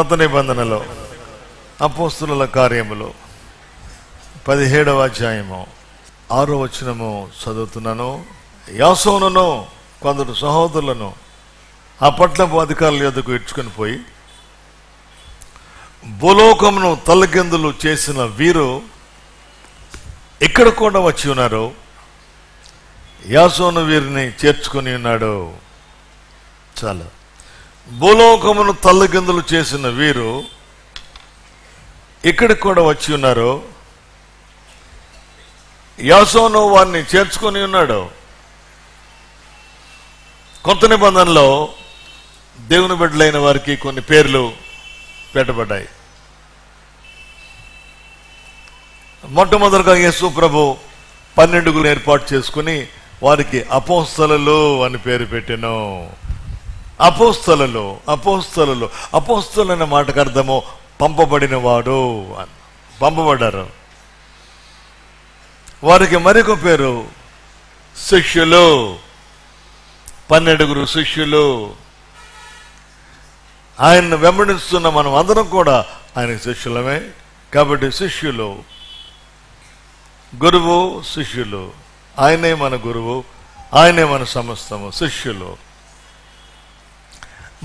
కొత్త నిబంధనలో అపోస్తుల కార్యములు 17వ అధ్యాయము 6వ వచనము చదువుతున్నాను. యాసోనును కొందరు సహోదరులను ఆ పట్టణపు అధికారుల యొద్దకు ఇడ్చుకొని పోయి, భూలోకమును తలకిందులు చేసిన వీరు ఇక్కడ కూడా వచ్చి ఉన్నారు. యాసోను వీరిని చేర్చుకొని ఉన్నాడు. చాలా భూలోకమును తల్లకిందులు చేసిన వీరు ఇక్కడికి కూడా వచ్చి ఉన్నారు. యాసోను వారిని చేర్చుకొని ఉన్నాడు. కొత్త నిబంధనలో దేవుని బిడ్డలైన వారికి కొన్ని పేర్లు పెట్టబడ్డాయి. మొట్టమొదటిగా యేసు ప్రభు 12 ఏర్పాటు చేసుకుని వారికి అపోస్తలులు అని పేరు పెట్టెను. అపోస్తలులు అపోస్తలులు అపోస్తలు అనే మాటకు అర్థము పంపబడిన వాడు అని. పంపబడ్డారు. వారికి మరొక పేరు శిష్యులు. 12 శిష్యులు. ఆయన్ను వెంబడిస్తున్న మనం అందరం కూడా ఆయన శిష్యులమే. కాబట్టి శిష్యులు, గురువు, శిష్యులు. ఆయనే మన గురువు, ఆయనే మన సమస్తము. శిష్యులు.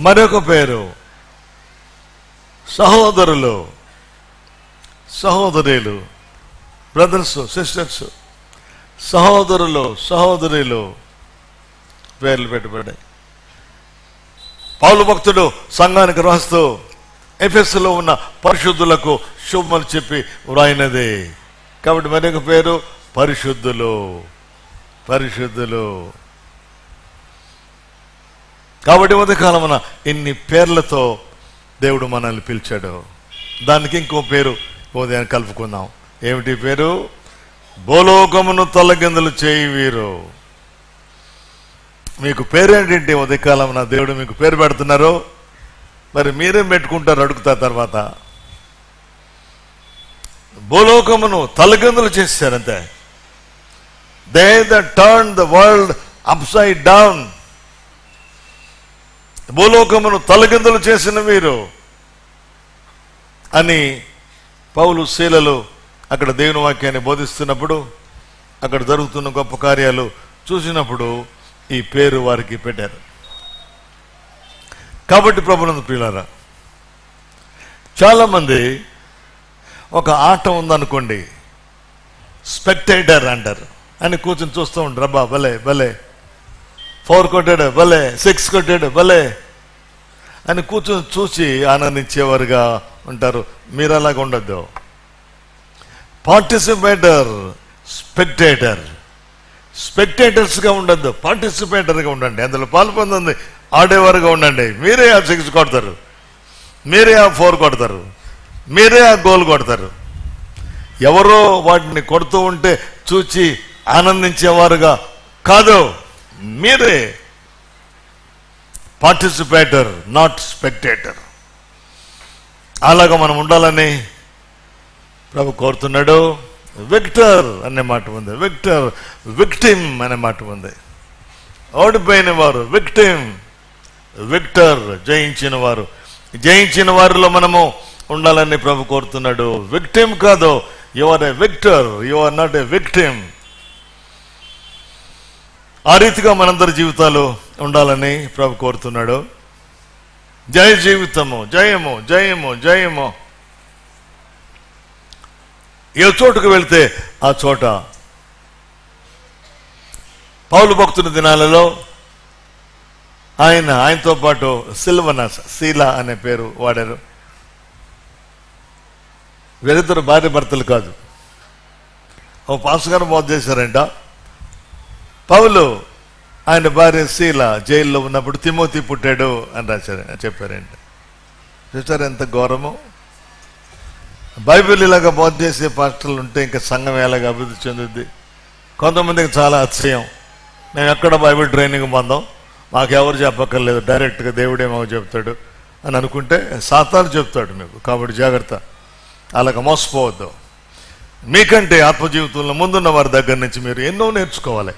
మరొక పేరు సహోదరులు, సహోదరులు, బ్రదర్స్, సిస్టర్స్. సహోదరులు, సహోదరులు పేర్లు పెట్టబడ్డాయి. పౌలు భక్తుడు సంఘానికి రాస్తూ ఎఫెసులో ఉన్న పరిశుద్ధులకు శుభమని చెప్పి వ్రాయినది. కాబట్టి మరొక పేరు పరిశుద్ధులు. పరిశుద్ధులు. కాబట్టి ఉదయకాలమున ఇన్ని పేర్లతో దేవుడు మనల్ని పిలిచాడు. దానికి ఇంకో పేరు ఉదయం కలుపుకుందాం. ఏమిటి పేరు? భూలోకమును తలకిందులు చేయి వీరు. మీకు పేరేంటి? ఉదయకాలమున దేవుడు మీకు పేరు పెడుతున్నారు. మరి మీరేం పెట్టుకుంటారు అడుగుతా తర్వాత. భూలోకమును తలకిందులు చేశారంతే. They that turn the world upside down. భూలోకమును తలకిందులు చేసిన వీరు అని పౌలు శీలలు అక్కడ దేవుని వాక్యాన్ని బోధిస్తున్నప్పుడు, అక్కడ జరుగుతున్న గొప్ప కార్యాలు చూసినప్పుడు ఈ పేరు వారికి పెట్టారు. కాబట్టి ప్రభునందు ప్రియులారా, చాలామంది ఒక ఆట ఉందనుకోండి, స్పెక్టేటర్ అంటారు. అని కూర్చొని చూస్తూ ఉంటారు. అబ్బా భలే భలే 4 కొట్టాడు, భలే 6 కొట్టాడు, భలే అని కూర్చొని చూసి ఆనందించేవారుగా ఉంటారు. మీరు అలాగ ఉండద్దు. Participator, spectator. స్పెక్టేటర్స్గా ఉండద్దు, పార్టిసిపేటర్గా ఉండండి. అందులో పాల్పొంది ఆడేవారుగా ఉండండి. మీరే ఆ 6 కొడతారు, మీరే ఆ 4 కొడతారు, మీరే ఆ గోల్ కొడతారు. ఎవరో వాటిని కొడుతూ ఉంటే చూచి ఆనందించేవారుగా కాదు, మీరే పార్టిసిపేటర్, నాట్ స్పెక్టేటర్. అలాగా మనం ఉండాలని ప్రభు కోరుతున్నాడు. విక్టర్ అనే మాట ఉంది, విక్టర్. విక్టిమ్ అనే మాట ఉంది. ఓడిపోయిన వారు విక్టిమ్, విక్టర్ జయించిన వారు. జయించిన వారిలో మనము ఉండాలని ప్రభు కోరుతున్నాడు. విక్టిమ్ కాదు, you are a victor, you are not a victim. ఆ రీతిగా మనందరి జీవితాలు ఉండాలని ప్రభు కోరుతున్నాడు. జయ జీవితము, జయము, జయము, జయము. ఏ చోటుకు వెళ్తే ఆ చోట. పౌలు భక్తుని దినాలలో ఆయనతో పాటు సిల్వనస్, శీల అనే పేరు వాడారు. వీరిద్దరు భార్య భర్తలు కాదు. ఓ పాస్టర్ గారు మోసం చేశారంట. పౌలు ఆయన భార్య శీల జైల్లో ఉన్నప్పుడు తిమోతి పుట్టాడు అని చెప్పారంట. చూసారు ఎంత ఘోరమో. బైబిల్ ఇలాగ బోధ చేసే పాస్టర్లు ఉంటే ఇంకా సంఘం ఎలాగ అభివృద్ధి చెందుద్ది. కొంతమందికి చాలా అతిశయం. మేము ఎక్కడ బైబిల్ ట్రైనింగ్ పొందాం, మాకెవరు చెప్పక్కర్లేదు, డైరెక్ట్గా దేవుడే మాకు చెప్తాడు అని అనుకుంటే సాతాను చెప్తాడు మీకు. కాబట్టి జాగ్రత్త, అలాగ మోసపోవద్దు. మీకంటే ఆత్మజీవితంలో ముందున్న వారి దగ్గర నుంచి మీరు ఎన్నో నేర్చుకోవాలి.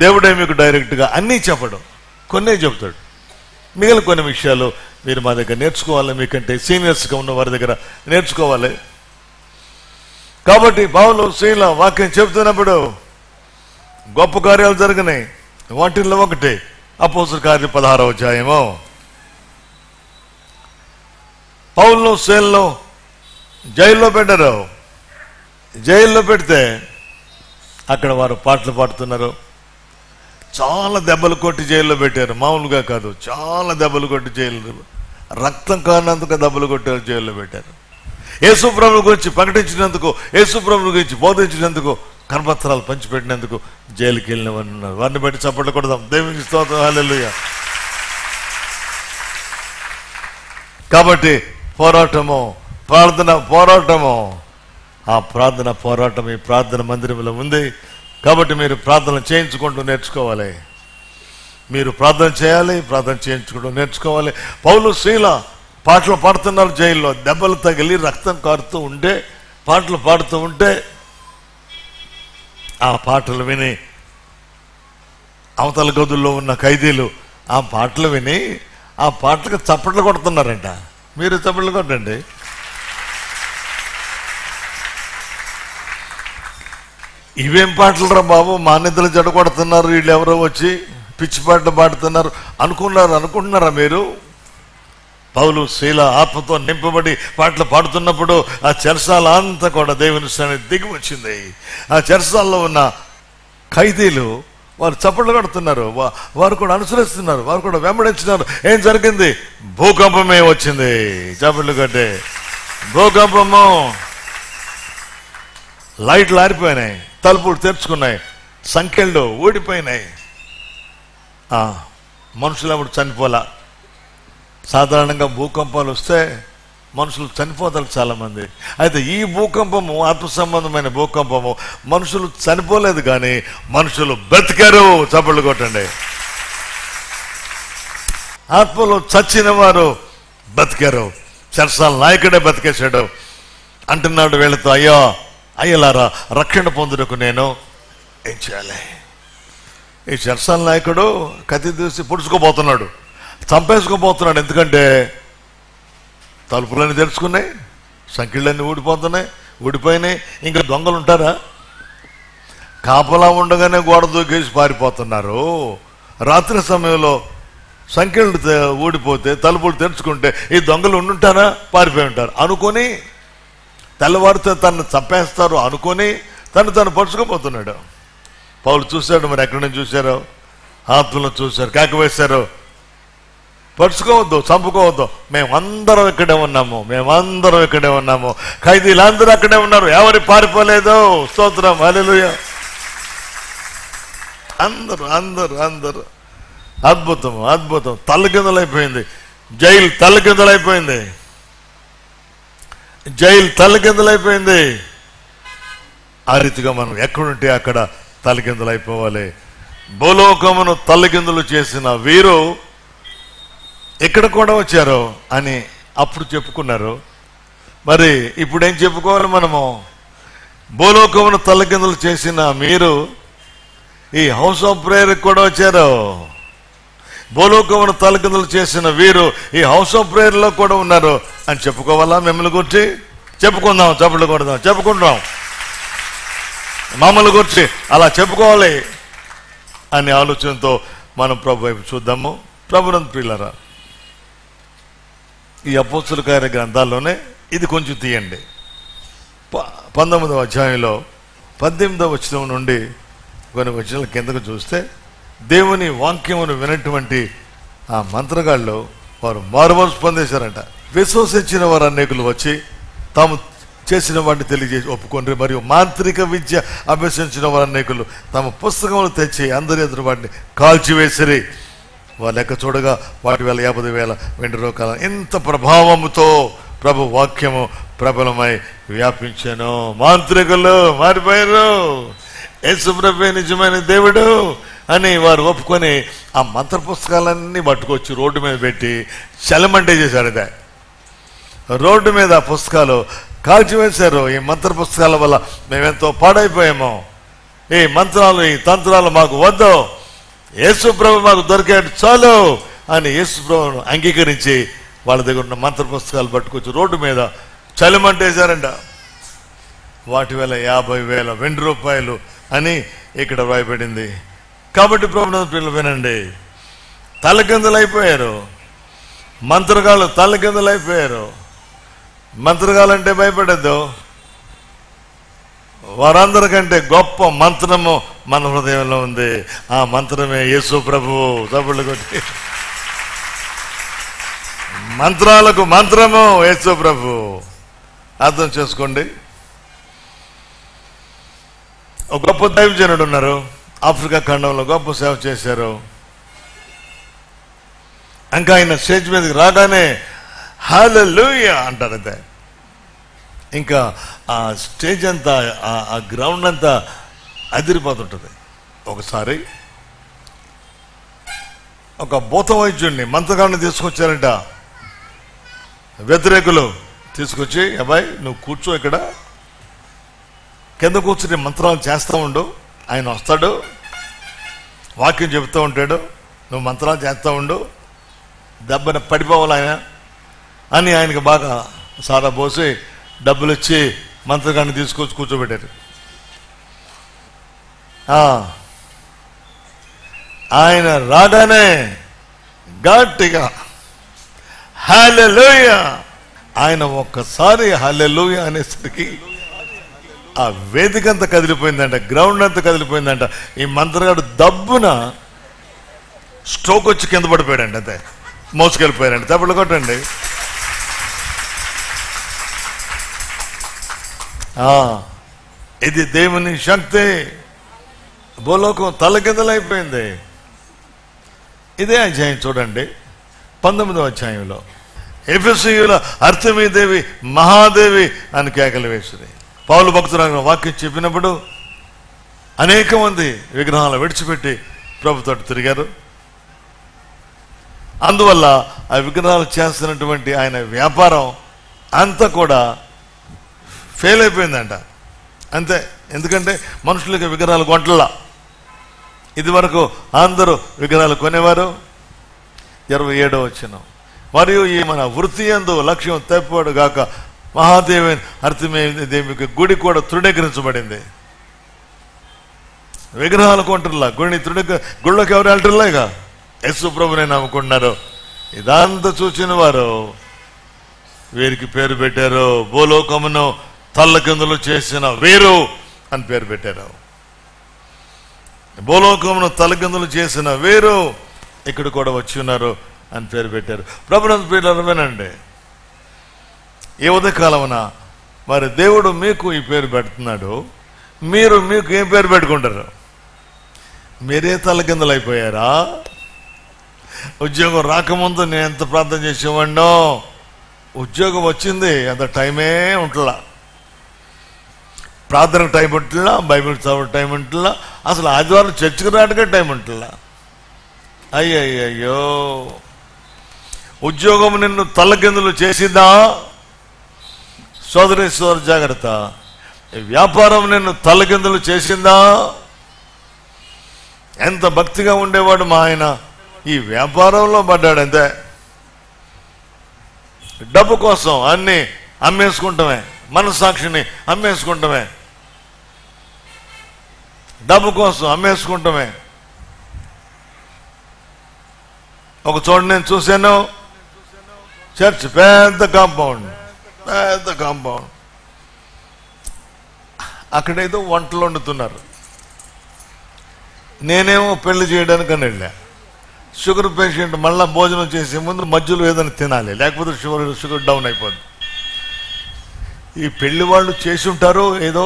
దేవుడే మీకు డైరెక్ట్గా అన్నీ చెప్పడం, కొన్నే చెప్తాడు. మిగిలిన కొన్ని విషయాలు మీరు మా దగ్గర నేర్చుకోవాలి, మీకంటే సీనియర్స్గా ఉన్న వారి దగ్గర నేర్చుకోవాలి. కాబట్టి పౌలు శీల వాక్యం చెబుతున్నప్పుడు గొప్ప కార్యాలు జరిగినాయి. వాటిల్లో ఒకటి అపోస్తలుల కార్యం 16వ అధ్యాయము. పౌలును శీలను జైల్లో పెట్టారు. జైల్లో పెడితే అక్కడ వారు పాటలు పాడుతున్నారు. చాలా దెబ్బలు కొట్టి జైల్లో పెట్టారు, మామూలుగా కాదు, చాలా దెబ్బలు కొట్టి జైలు, రక్తం కారణందుకు దెబ్బలు కొట్టారు, జైల్లో పెట్టారు. యేసు ప్రభువు గురించి ప్రకటించినందుకు, యేసు ప్రభువు గురించి బోధించినందుకు, కరపత్రాలు పంచిపెట్టినందుకు జైలుకి వెళ్ళిన వారు ఉన్నారు. వారిని బట్టి చప్పట్లు కొడదాం. దేవునికి స్తోత్రం, హల్లెలూయా. కాబట్టి పోరాటము, పోరాటము, ఆ ప్రార్థన పోరాటం ఈ ప్రార్థన మందిరంలో ఉంది. కాబట్టి మీరు ప్రార్థన చేయించుకుంటూ నేర్చుకోవాలి. మీరు ప్రార్థన చేయాలి, ప్రార్థన చేయించుకుంటూ నేర్చుకోవాలి. పౌలు శీల పాటలు పాడుతున్నారు జైల్లో, దెబ్బలు తగిలి రక్తం కారుతూ ఉంటే పాటలు పాడుతూ ఉంటే ఆ పాటలు విని అవతల గదుల్లో ఉన్న ఖైదీలు ఆ పాటలు విని ఆ పాటలకు చప్పట్లు కొడుతున్నారంట. మీరు చప్పట్లు కొట్టండి. ఇవేం పాటలు రా బాబు, మా నిద్రలు జడ కొడుతున్నారు, వీళ్ళు ఎవరో వచ్చి పిచ్చి పాటలు పాడుతున్నారు అనుకుంటున్నారా మీరు? పౌలు శీల ఆత్మతో నింపబడి పాటలు పాడుతున్నప్పుడు ఆ చెరసాల అంతా కూడా దేవుని సన్నిధికి దిగి వచ్చింది. ఆ చెరసాల్లో ఉన్న ఖైదీలు వారు చప్పట్లు కొడుతున్నారు, వారు కూడా అనుసరిస్తున్నారు, వారు కూడా వెంబడించినారు. ఏం జరిగింది? భూకంపమే వచ్చింది. చప్పట్లు కొట్టే భూకంపము. లైట్లు ఆరిపోయినాయి, తలుపులు తెరుచుకున్నాయి, సంఖ్యలు ఊడిపోయినాయి. మనుషులు ఎవరు చనిపోలా. సాధారణంగా భూకంపాలు వస్తే మనుషులు చనిపోతారు చాలామంది. అయితే ఈ భూకంపము ఆత్మ సంబంధమైన భూకంపము, మనుషులు చనిపోలేదు కానీ మనుషులు బ్రతికారు. చప్పట్లు కొట్టండి. ఆత్మలో చచ్చిన వారు బ్రతికారు. చెరసాల నాయకుడే బతికేశాడు. అంటున్నాడు వీళ్ళతో, అయ్యలారా, రక్షణ పొందుటకు నేను ఏం చేయాలి? ఈ చెరసాల నాయకుడు కత్తి తీసి పొడుచుకోబోతున్నాడు, చంపేసుకోబోతున్నాడు. ఎందుకంటే తలుపులన్నీ తెరుచుకున్నాయి, సంఖ్యలన్నీ ఊడిపోయినాయి. ఇంకా దొంగలు ఉంటారా? కాపలా ఉండగానే గోడ దూకేసి పారిపోతున్నారు. రాత్రి సమయంలో సంఖ్యలు ఊడిపోతే తలుపులు తెరుచుకుంటే ఈ దొంగలు ఉండుంటారా? పారిపోయి ఉంటారు అనుకొని, తెల్లవారితో తను చంపేస్తారు అనుకొని తను పరుచుకోబోతున్నాడు. పౌలు చూశాడు. మరి ఎక్కడి నుంచి చూశారో? ఆత్మలను చూశారు, కేక వేశారు, పరుచుకోవద్దు, చంపుకోవద్దు, మేమందరం ఇక్కడే ఉన్నాము, ఖైదీలందరూ అక్కడే ఉన్నారు, ఎవరి పారిపోలేదు. స్తోత్రం, హల్లెలూయా. అందరూ అద్భుతం. తల్లకిందులైపోయింది జైలు, తల్లకిందులైపోయింది. ఆ రీతిగా మనం ఎక్కడుంటే అక్కడ తల్లకిందులైపోవాలి. భూలోకమును తల్లకిందులు చేసిన వీరు ఇక్కడ కూడా వచ్చారు అని అప్పుడు చెప్పుకున్నారు. మరి ఇప్పుడు ఏం చెప్పుకోవాలి మనము? భూలోకమును తల్లకిందులు చేసిన మీరు ఈ హౌస్ ఆఫ్ ప్రేయర్కి కూడా వచ్చారు. భూలోకమును తల్లకిందులు చేసిన వీరు ఈ హౌస్ ఆఫ్ ప్రేయర్లో కూడా ఉన్నారు అని చెప్పుకోవాలా? మిమ్మల్ని గురించి చెప్పుకుందాం, చప్పట్లు కొడదాం, చెప్పుకుంటాం. మమ్మల్ని గురించి అలా చెప్పుకోవాలి అనే ఆలోచనతో మనం ప్రభు వైపు చూద్దాము. ప్రభునందు ప్రియులారా, ఈ అపోస్తలుల కార్య గ్రంథాల్లోనే ఇది కొంచెం తీయండి. 19వ అధ్యాయంలో 18వ వచనం నుండి కొన్ని వచనాల కిందకు చూస్తే, దేవుని వాక్యమును వినటువంటి ఆ మంత్రగాళ్ళు వారు మారుమనసు పొందేశారంట. విశ్వసించిన వారు అనేకులు వచ్చి తాము చేసిన వాటిని తెలియజేసి ఒప్పుకొని, మరియు మాంత్రిక విద్య అభ్యసించిన వారు అనేకులు తమ పుస్తకములు తెచ్చి అందరి ఎదురు వాటిని కాల్చివేసిరి. వారు లెక్క చూడగా వాటి 50,000 వెండి రూపాయల. ఇంత ప్రభావముతో ప్రభు వాక్యము ప్రబలమై వ్యాపించాను. మాంత్రికులు మారిపోయారు, యేసు ప్రభువే నిజమైన దేవుడు అని వారు ఒప్పుకొని ఆ మంత్ర పుస్తకాలన్నీ పట్టుకొచ్చి రోడ్డు మీద పెట్టి చలమంటే చేశారు. ఇదే రోడ్డు మీద పుస్తకాలు కాల్చివేశారు. ఈ మంత్ర పుస్తకాల వల్ల మేమెంతో పాడైపోయాము, ఈ మంత్రాలు ఈ తంత్రాలు మాకు వద్దు, యేసు ప్రభు మాకు దొరికాడు చాలు అని యేసు ప్రభువును అంగీకరించి వాళ్ళ దగ్గర ఉన్న మంత్ర పుస్తకాలు పట్టుకొచ్చి రోడ్డు మీద చలిమంటేశారంట. వాటి వేల 50,000 వెండి రూపాయలు అని ఇక్కడ రాయబడింది. కాబట్టి ప్రభుత్వ పిల్లలు వినండి, తలకిందులైపోయారు మంత్రగాళ్ళు, తలకిందులైపోయారు. మంత్రగాలంటే భయపడద్దు, వారందరికంటే గొప్ప మంత్రము మన హృదయంలో ఉంది. ఆ మంత్రమే యేసు ప్రభువు. తప్పులు కొట్టి మంత్రాలకు మంత్రము యేసు ప్రభువు. అర్థం చేసుకోండి. ఒక గొప్ప దైవజనుడు ఉన్నారు, ఆఫ్రికా ఖండంలో గొప్ప సేవ చేశారు. ఇంకా ఆయన స్టేజ్ మీదకి రాగానే హల్లెలూయా అంటారు. అంతే, ఇంకా ఆ స్టేజ్ అంతా, ఆ గ్రౌండ్ అంతా అదిరిపోతుంటుంది. ఒకసారి ఒక భూత వైద్యుడిని, మంత్రగాడిని తీసుకొచ్చారంట. వ్యతిరేకులు తీసుకొచ్చి, అబ్బాయి నువ్వు కూర్చో, ఇక్కడ కింద కూర్చుని మంత్రాలు చేస్తూ ఉండు, ఆయన వస్తాడు, వాక్యం చెబుతూ ఉంటాడు, నువ్వు మంత్రాలు చేస్తూ ఉండు, దెబ్బన పడిపోవాలి ఆయన అని ఆయనకి బాగా సారా పోసి డబ్బులు ఇచ్చి మంత్రగాడిని తీసుకొచ్చి కూర్చోబెట్టారు. ఆయన రాగానే గట్టిగా హల్లెలూయా, ఆయన ఒక్కసారి హల్లెలూయా అనేసరికి ఆ వేదిక అంతా కదిలిపోయిందంట, గ్రౌండ్ అంతా కదిలిపోయిందంట. ఈ మంత్రగాడు దబ్బున స్ట్రోక్ వచ్చి కింద పడిపోయాడండి. అంతే, మోసుకెళ్ళిపోయారండి. తప్పులు కొట్టండి. ఇది దేవుని శక్తి. భూలోకం తలకిందలైపోయింది. ఇదే అధ్యాయం చూడండి, 19వ అధ్యాయంలో ఎఫెసీయుల అర్తెమీదేవి మహాదేవి అని కేకలు వేసింది. పౌలు భక్తురాలు వాక్యం చెప్పినప్పుడు అనేక మంది విగ్రహాలు విడిచిపెట్టి ప్రభుతో తిరిగారు. అందువల్ల ఆ విగ్రహాలు చేస్తున్నటువంటి ఆయన వ్యాపారం అంతా కూడా ఫెయిల్ అయిపోయిందంట. అంతే, ఎందుకంటే మనుషులకి విగ్రహాలు కొంటలా. ఇది వరకు అందరూ విగ్రహాలు కొనేవారు. 27వ వచనం, మరియు ఈ మన వృత్తి యందు లక్ష్యం తప్పాడు గాక మహాదేవి అర్తెమీదేవికి గుడి కూడా తృణీకరించబడింది. విగ్రహాలు కొంటారులా, గుడిలోకి ఎవరు వెళ్తారులేగా, యేసు ప్రభునే నమ్ముకున్నారు. ఇదంతా చూసిన వారు వీరికి పేరు పెట్టారు, భూలోకమును తల్లకిందులు చేసిన వీరు అని పేరు పెట్టారు. భూలోకమును తలకిందులు చేసిన వీరు ఇక్కడ కూడా వచ్చి ఉన్నారు అని పేరు పెట్టారు. ప్రభుత్వ పిల్లలు వినండి, ఈ ఉదయకాలమున మరి దేవుడు మీకు ఈ పేరు పెడుతున్నాడు, మీరు మీకు ఏం పేరు పెట్టుకుంటారు? మీరే తలకిందులు అయిపోయారా? ఉద్యోగం రాకముందు నేను ఎంత ప్రార్థన చేసేవాడినో, ఉద్యోగం వచ్చింది అంత టైమే ఉంటలా, ప్రార్థనకు టైం ఉంటుందా, బైబిల్ చదవడం టైం ఉంటుందా, అసలు ఆదివారం చర్చికి రావడానికి టైం ఉంటుందా? అయ్యయ్యో, ఉద్యోగం నిన్ను తలకిందులు చేసిందా? సోదరేశ్వర జాగ్రత్త. వ్యాపారం నిన్ను తలకిందులు చేసిందా? ఎంత భక్తిగా ఉండేవాడు మా ఆయన, ఈ వ్యాపారంలో పడ్డాడు. అంతే, డబ్బు కోసం అన్ని అమ్మేసుకుంటామే, మనస్సాక్షిని అమ్మేసుకుంటామే, డబ్బు కోసం అమ్మేసుకుంటామే. ఒక చోట నేను చూశాను, చర్చ్ పెద్ద కాంపౌండ్, అక్కడేదో వంటలు వండుతున్నారు. నేనేమో పెళ్లి చేయడానికని వెళ్ళా. షుగర్ పేషెంట్ మళ్ళీ భోజనం చేసే ముందు మధ్యలో ఏదైనా తినాలి, లేకపోతే షుగర్ డౌన్ అయిపోద్ది. ఈ పెళ్లి వాళ్ళు చేసి ఉంటారు, ఏదో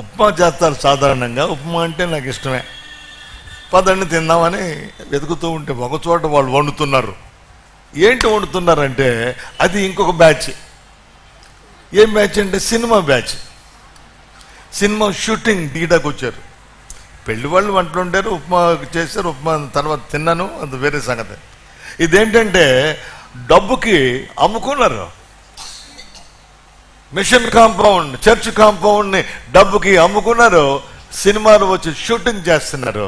ఉప్మా చేస్తారు సాధారణంగా. ఉప్మా అంటే నాకు ఇష్టమే, పదండి తిందామని వెతుకుతూ ఉంటే ఒక చోట వాళ్ళు వండుతున్నారు. ఏంటి వండుతున్నారంటే అది ఇంకొక బ్యాచ్. ఏం బ్యాచ్ అంటే సినిమా బ్యాచ్. సినిమా షూటింగ్ దిగడానికి వచ్చారు. పెళ్లి వాళ్ళు వంటలు ఉంటారు, ఉప్మా చేశారు, ఉప్మా తర్వాత తిన్నాను, అది వేరే సంగతి. ఇదేంటంటే డబ్బుకి అమ్ముకున్నారు. మిషన్ కాంపౌండ్, చర్చ్ కాంపౌండ్ని డబ్బుకి అమ్ముకున్నారు. సినిమాలు వచ్చి షూటింగ్ చేస్తున్నారు.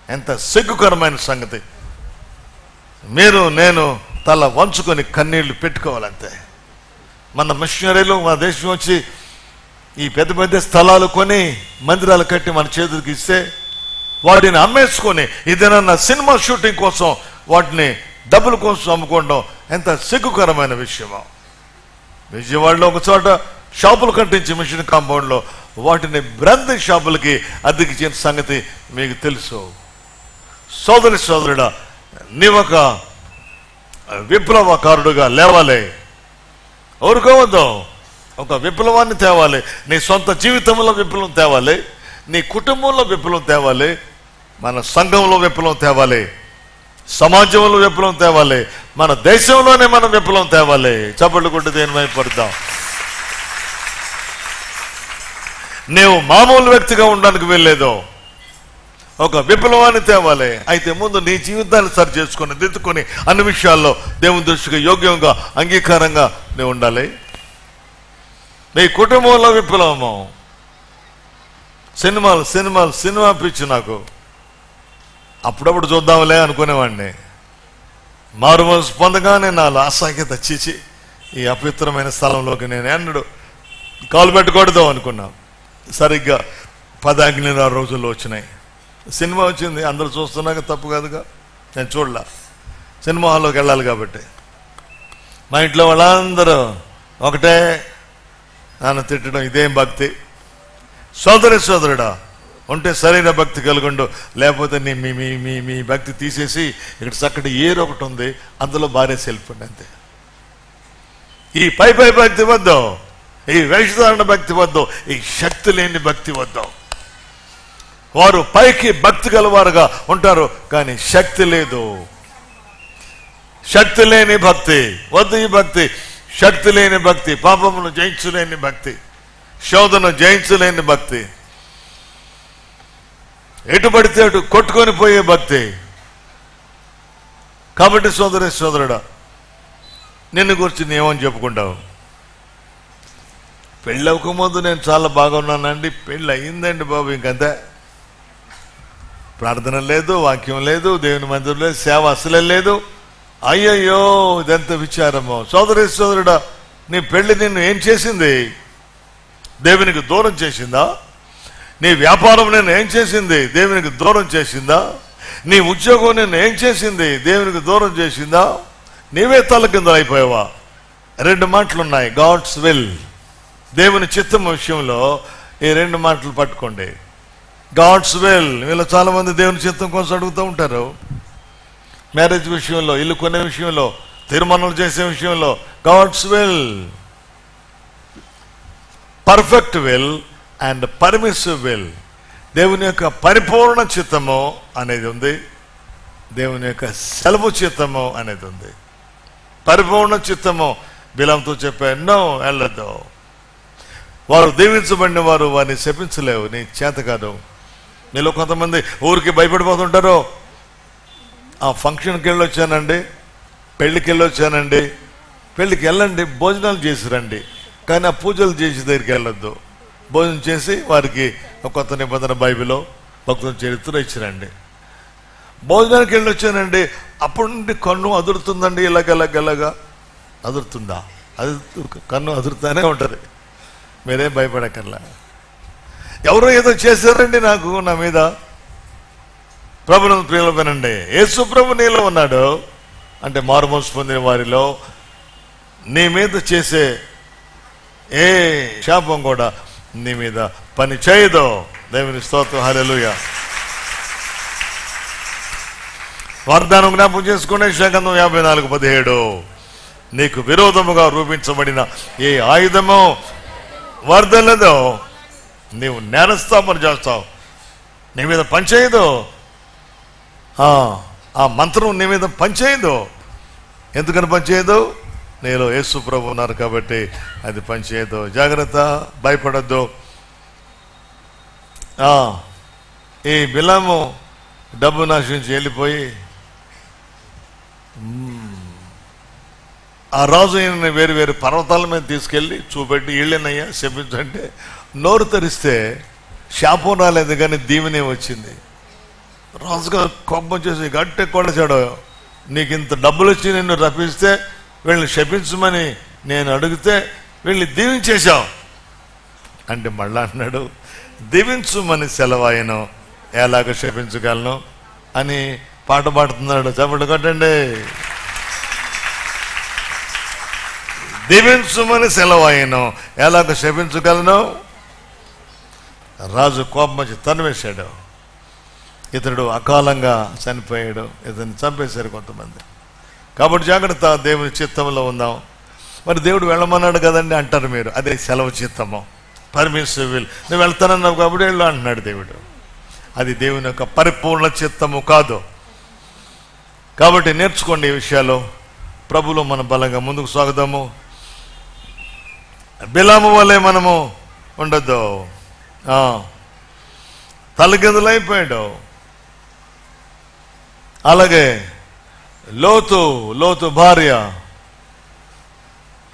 ఎంత సిగ్గుకరమైన సంగతి. మీరు నేను తల వంచుకొని కన్నీళ్లు పెట్టుకోవాలంతే. మన మిషనరీలు మన దేశం వచ్చి ఈ పెద్ద పెద్ద స్థలాలు కొని మందిరాలు కట్టి మన చేతులకి ఇస్తే వాటిని అమ్మేసుకొని ఇదేనన్నా సినిమా షూటింగ్ కోసం వాటిని డబ్బుల కోసం అమ్ముకోవడం ఎంత సిగ్గుకరమైన విషయమో. విజయవాడలో ఒక చోట షాపులు కట్టించి మిషన్ కాంపౌండ్లో వాటిని బ్రాండ్ షాపులకి అద్దెకిచ్చిన సంగతి మీకు తెలుసు. సోదరుడా, నీవొక విప్లవకారుడుగా లేవాలి. ఊరుకోవద్దు, ఒక విప్లవాన్ని తేవాలి. నీ సొంత జీవితంలో విప్లవం తేవాలి, నీ కుటుంబంలో విప్లవం తేవాలి, మన సంఘంలో విప్లవం తేవాలి, సమాజంలో విప్లవం తేవాలి, మన దేశంలోనే మనం విప్లవం తేవాలి. చప్పట్లు కొట్టి దేని వైపు పడదాం. నీవు మామూలు వ్యక్తిగా ఉండడానికి వెళ్ళేదో ఒక విప్లవాన్ని తేవాలి. అయితే ముందు నీ జీవితాన్ని సరి చేసుకొని దిద్దుకొని అన్ని విషయాల్లో దేవుని దృష్టికి యోగ్యంగా అంగీకారంగా నీవు ఉండాలి. నీ కుటుంబంలో విప్లవము. సినిమా పిచ్చి నాకు. అప్పుడప్పుడు చూద్దాంలే అనుకునేవాడిని. మారుమనసు పొందగానే నాలో అసహ్యత చీచి ఈ అపవిత్రమైన స్థలంలోకి నేను ఎన్నడూ కాలు పెట్టకూడదు అనుకున్నాను. సరిగ్గా 10 ఆజ్ఞలు ఆ రోజుల్లో వచ్చినాయి. సినిమా వచ్చింది, అందరూ చూస్తున్నాక తప్పు కాదుగా. నేను చూడలా, సినిమా హాల్లోకి వెళ్ళాలి కాబట్టి. మా ఇంట్లో వాళ్ళందరూ ఒకటే నన్ను తిట్టడం, ఇదేం భక్తి? సోదరుడా, ఉంటే సరైన భక్తి కలుగుండు, లేకపోతే నీ మీ మీ మీ భక్తి తీసేసి ఇక్కడ చక్కటి ఏరు ఒకటి ఉంది, అందులో భార్య వెళ్ళిపోండి అంతే. ఈ పై భక్తి వద్దు, ఈ వేషధారణ భక్తి వద్దు, ఈ శక్తి లేని భక్తి వద్దు. వారు పైకి భక్తి గలవారుగా ఉంటారు, కానీ శక్తి లేదు. శక్తి లేని భక్తి వద్దు. ఈ భక్తి శక్తి లేని భక్తి, పాపమును జయించలేని భక్తి, శోధను జయించలేని భక్తి, ఎటు పడితే అటు కొట్టుకొని పోయే భక్తి. కాబట్టి సోదరుడా, నిన్ను గురించి నేమని చెప్పుకుంటావు? పెళ్ళి అవ్వకముందు నేను చాలా బాగున్నానండి, పెళ్ళి అయిందండి బాబు, ఇంకంతే. ప్రార్థన లేదు, వాక్యం లేదు, దేవుని మందిరం లేదు, సేవ అసలే లేదు. అయ్యయ్యో, ఇదెంత విచారమో. సోదరుడా, నీ పెళ్లి నిన్ను ఏం చేసింది? దేవునికి దూరం చేసిందా? నీ వ్యాపారం నేను ఏం చేసింది? దేవునికి దూరం చేసిందా? నీ ఉద్యోగం నేను ఏం చేసింది? దేవునికి దూరం చేసిందా? నీవే తల కింద అయిపోయావా? 2 మాటలు ఉన్నాయి, గాడ్స్ విల్, దేవుని చిత్తం విషయంలో ఈ 2 మాటలు పట్టుకోండి. God's will. వీళ్ళు చాలా మంది దేవుని చిత్తం కోసం అడుగుతూ ఉంటారు. మ్యారేజ్ విషయంలో, ఇల్లు కొనే విషయంలో, తీర్మానాలు చేసే విషయంలో. God's will, perfect will and permissive will. దేవుని యొక్క పరిపూర్ణ చిత్తము అనేది ఉంది, దేవుని యొక్క సెలవు చిత్తము అనేది ఉంది. పరిపూర్ణ చిత్తము బిలాముతో చెప్పారు, నో వెళ్ళొద్దు. వారు దీవించబడిన వారు వారిని శపించలేవు, నీ చేత కాదు. మీలో కొంతమంది ఊరికి భయపడిపోతుంటారు. ఆ ఫంక్షన్కి వెళ్ళొచ్చానండి, పెళ్ళికి వెళ్ళొచ్చానండి. పెళ్ళికి వెళ్ళండి, భోజనాలు చేసి రండి, కానీ ఆ పూజలు చేసి దగ్గరికి వెళ్ళొద్దు. భోజనం చేసి వారికి ఒక కొత్త నిబంధన బైబిల్లో భక్తుల చరిత్ర ఇచ్చిరండి. భోజనానికి వెళ్ళొచ్చానండి, అప్పటి నుండి కన్ను అదురుతుందండి, ఇలాగ అదురుతుందా? అది కన్ను అదురుతానే ఉంటుంది, మీరేం భయపడక్కర్లా. ఎవరో ఏదో చేశారండి నాకు, నా మీద. ప్రభుని ప్రియులు వినండి, యేసు ప్రభు నీలో ఉన్నాడు అంటే మారుమనసు పొందిన వారిలో నీ మీద చేసే ఏ శాపం కూడా నీ మీద పని చేయదు. దేవుని స్తోత్రం, హల్లెలూయా. వాగ్దానం జ్ఞాపకం చేసుకునే శాఖందం 54:17. నీకు విరోధముగా రూపించబడిన ఏ ఆయుధమో వర్ధలదో, నీవు నేరస్థాపన చేస్తావు, నీ మీద పనిచేయదు. ఆ మంత్రం నీ మీద పనిచేయదు. ఎందుకని పనిచేయదు? నీలో యేసు ప్రభు ఉన్నారు కాబట్టి అది పనిచేయదు. జాగ్రత్త, భయపడద్దు. ఈ బిలాము డబ్బు నాశించి వెళ్ళిపోయి ఆ రాజు ఈయనని వేరు వేరు పర్వతాల మీద తీసుకెళ్ళి చూపెట్టి వీళ్ళనయ్యా శపించంటే నోరు తెరిస్తే శాపం రాలేదు కానీ దీవెనే వచ్చింది. రాజుగా కోపం చేసి గట్టి కొడచాడు, నీకు ఇంత డబ్బులు వచ్చి నిన్ను రప్పిస్తే వీళ్ళని శపించమని నేను అడిగితే వీళ్ళని దీవించేశావు అంటే మళ్ళా అన్నాడు, దీవించుమని సెలవాయను ఎలాగ శపించగలను అని పాట పాడుతున్నాడు. చప్పట్లు కొట్టండి. దీవించుమని సెలవాయను ఎలాగ శపించగలను. రాజు కోపం వచ్చి తన్వేశాడు. ఇతడు అకాలంగా చనిపోయాడు. ఇతన్ని చంపేశారు కొంతమంది. కాబట్టి జాగ్రత్త, దేవుని చిత్తంలో ఉందాం. మరి దేవుడు వెళ్ళమన్నాడు కదండి అంటారు మీరు, అదే సెలవు చిత్తము, పర్మిసివ్ విల్. నువ్వు వెళ్తానన్నావు కాబట్టి వెళ్ళు అంటున్నాడు దేవుడు. అది దేవుని యొక్క పరిపూర్ణ చిత్తము కాదు. కాబట్టి నేర్చుకోండి ఈ విషయాలు. ప్రభులో మనం బలంగా ముందుకు సాగుదాము. బిలాము వల్లే మనము ఉండొద్దు. తలకిందులైపోయాడు. అలాగే లోతు భార్య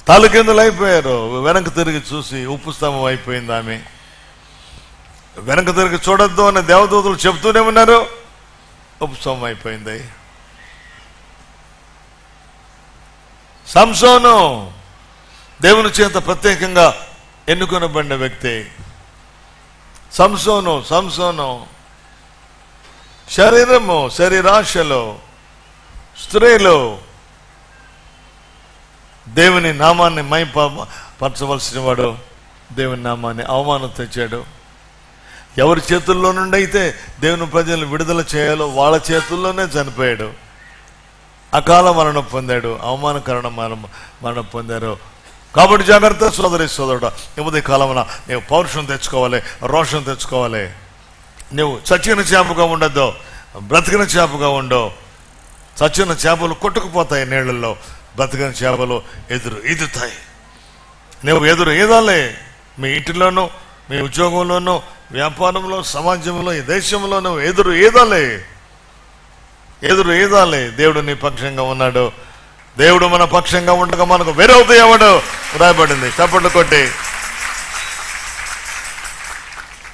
తలకిందులైపోయారు. వెనక్కి తిరిగి చూసి ఉప్పు స్తంభం అయిపోయింది ఆమె. వెనక్కి తిరిగి చూడొద్దు అని దేవదూతలు చెప్తూనే ఉన్నారు. ఉప్పు స్తంభం అయిపోయింది. సంసోను దేవుని చేత ప్రత్యేకంగా ఎన్నుకొనబడిన వ్యక్తి. సంసోను శరీరాశలో స్త్రీలు దేవుని నామాన్ని మైపరచవలసిన వాడు దేవుని నామాన్ని అవమానం తెచ్చాడు. ఎవరి చేతుల్లో నుండి అయితే దేవుని ప్రజలను విడుదల చేయాలో వాళ్ళ చేతుల్లోనే చనిపోయాడు. అకాల మరణం పొందాడు. అవమానకరణ మరణం పొందారు. కాబట్టి జాగ్రత్త సోదరుడు. ఇవ్వదే కాలమున నీవు పౌరుషం తెచ్చుకోవాలి, రోషం తెచ్చుకోవాలి. నువ్వు చచ్చిన చేపగా ఉండద్దు, బ్రతికిన చేపగా ఉండవు. చచ్చిన చేపలు కొట్టుకుపోతాయి నీళ్లలో, బ్రతికిన చేపలు ఈదుతాయి. నువ్వు ఈదాలే. మీ ఇంటిలోనూ, మీ ఉద్యోగంలోనూ, వ్యాపారంలో, సమాజంలో, ఈ దేశంలో నువ్వు ఈదాలి. దేవుడు నీ పక్షంగా ఉన్నాడు. దేవుడు మన పక్షంగా ఉండగా మనకు విరోధి ఎవడు రాయబడింది. చప్పట్లు కొట్టి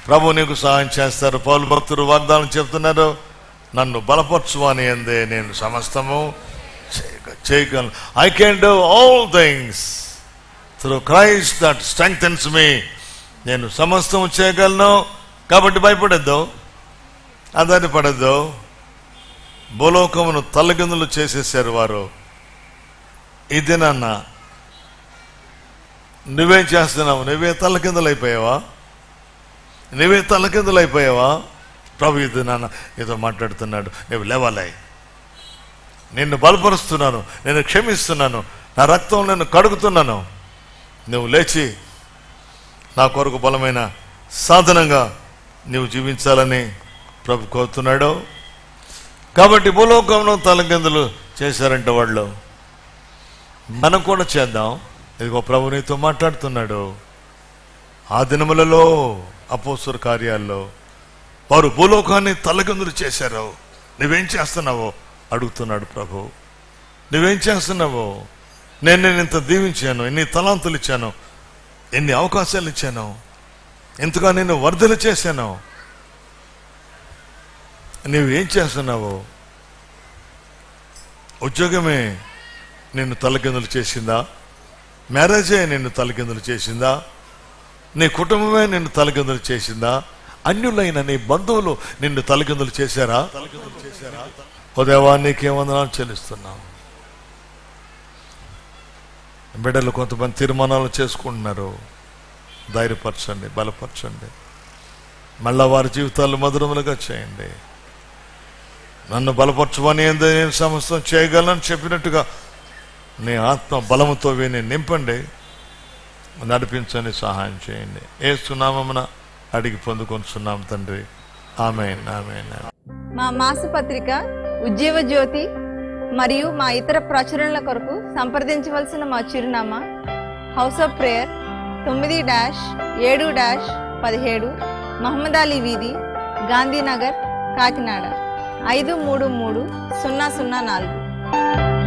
ప్రభు నీకు సహాయం చేస్తారు. పౌలు భక్తులు వాగ్దానం చెప్తున్నారు, నన్ను బలపరచువాని అందే నేను సమస్తము చేయగలను. I can do all things through Christ that strengthens me. నేను సమస్తము చేయగలను. కాబట్టి భయపడద్దు, ఆధారపడద్దు. భూలోకమును తలకిందులు చేసేసారు వారు. ఇది నాన్న నువ్వేం చేస్తున్నావు? నువ్వే తలకిందులైపోయావా? ప్రభు ఇది నాన్న ఏదో మాట్లాడుతున్నాడు. నువ్వు లేవాలి, నిన్ను బలపరుస్తున్నాను, నేను క్షమిస్తున్నాను, నా రక్తం నేను కడుగుతున్నాను. నువ్వు లేచి నా కొరకు బలమైన సాధనంగా నువ్వు జీవించాలని ప్రభు కోరుతున్నాడు. కాబట్టి భూలోకంలో తలకిందులు చేశారంటే వాళ్ళు, మనం కూడా చేద్దాం. ఇదిగో ప్రభు నీతో మాట్లాడుతున్నాడు. ఆ దినములలో అపోస్తల కార్యాల్లో వారు భూలోకాన్ని తలకిందులు చేశారు. నువ్వేం చేస్తున్నావో అడుగుతున్నాడు ప్రభు. నువ్వేం చేస్తున్నావో? నేను ఇంత దీవించాను, ఎన్ని తలాంతులు ఇచ్చాను, ఎన్ని అవకాశాలు ఇచ్చాను, ఎంతగా నేను వర్ధలు చేశాను. నువ్వేం చేస్తున్నావో? ఉద్యోగమే నిన్ను తలకిందులు చేసిందా? మ్యారేజే నిన్ను తలకిందులు చేసిందా? నీ కుటుంబమే నిన్ను తలకిందులు చేసిందా? అన్యులైన నీ బంధువులు నిన్ను తలకిందులు చేశారా? ఓ దేవా, నీకే వందనాలు చెల్లిస్తున్నాం. బిడ్డలు కొంతమంది తీర్మానాలు చేసుకుంటున్నారు. ధైర్యపరచండి, బలపరచండి. మళ్ళా వారి జీవితాలు మధురములుగా చేయండి. నన్ను బలపరచువని నేను సమస్తం చేయగలను చెప్పినట్టుగా నీ ఆత్మ బలముతో వీని నింపండి, నడిపించండి, సహాయం చేయండి. యేసు నామమున అడిగి పొందుకొనుచున్నాం తండ్రి. ఆమేన్, ఆమేన్. మా మాసపత్రిక ఉజ్జీవ జ్యోతి మరియు మా ఇతర ప్రచురణల కొరకు సంప్రదించవలసిన మా చిరునామా house of prayer 9-7-17 Mohammed Ali వీధి, గాంధీనగర్, కాకినాడ 533004.